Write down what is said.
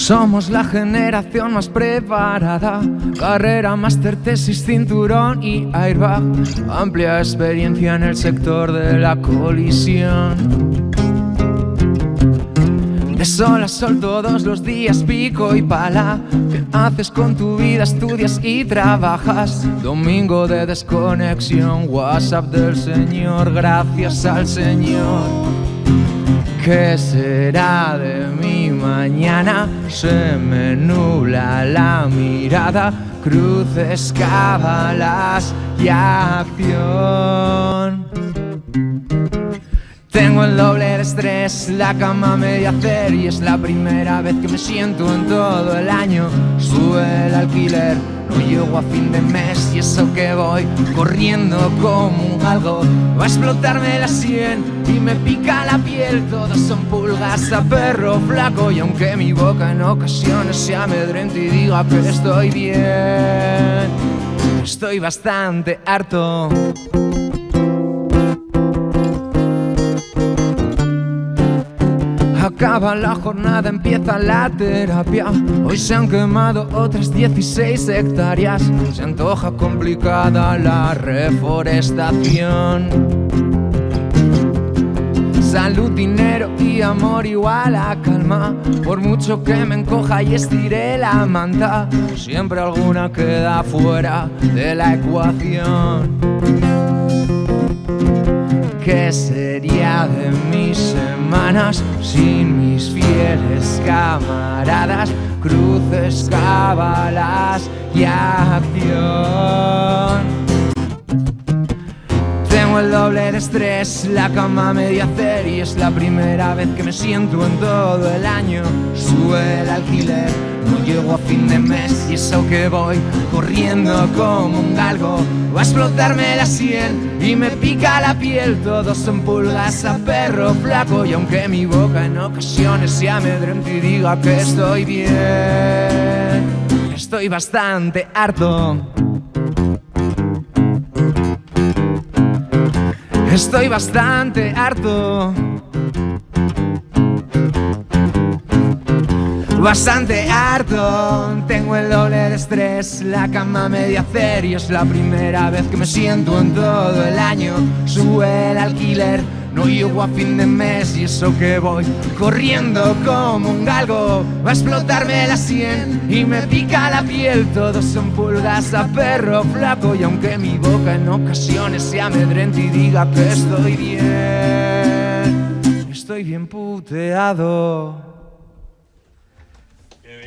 Somos la generación más preparada, carrera, máster, tesis, cinturón y airbag, amplia experiencia en el sector de la colisión. De sol a sol todos los días, pico y pala. ¿Qué haces con tu vida? Estudias y trabajas. Domingo de desconexión, WhatsApp del Señor, gracias al Señor. ¿Qué será de mi mañana? Se me nubla la mirada, cruces, cábalas y acción. Tengo el doble de estrés, la cama media hacer, y es la primera vez que me siento en todo el año. Sube el alquiler, no llego a fin de mes, y eso que voy corriendo como un galgo. Va a explotarme la sien y me pica la piel, todos son pulgas a perro flaco. Y aunque mi boca en ocasiones se amedrente y diga que estoy bien, estoy bastante harto. Acaba la jornada, empieza la terapia. Hoy se han quemado otras 16 hectáreas. Se antoja complicada la reforestación. Salud, dinero y amor igual a calma. Por mucho que me encoja y estire la manta, siempre alguna queda fuera de la ecuación. ¿Qué sería de mis semanas sin mis fieles camaradas? Cruces, cábalas y acción. Tengo el doble de estrés, la cama media hacer, y es la primera vez que me siento en todo el año. Sube el alquiler, no llego a fin de mes, y eso que voy corriendo como un galgo. Va a explotarme la sien y me pica la piel, todos son pulgas a perro flaco. Y aunque mi boca en ocasiones se amedrente y diga que estoy bien, estoy bastante harto. Estoy bastante harto. Bastante harto. Tengo el doble de estrés, la cama media hacer, y es la primera vez que me siento en todo el año. Sube el alquiler, no llego a fin de mes, y eso que voy corriendo como un galgo. Va a explotarme la sien y me pica la piel, todos son pulgas a perro flaco. Y aunque mi boca en ocasiones se amedrente y diga que estoy bien puteado.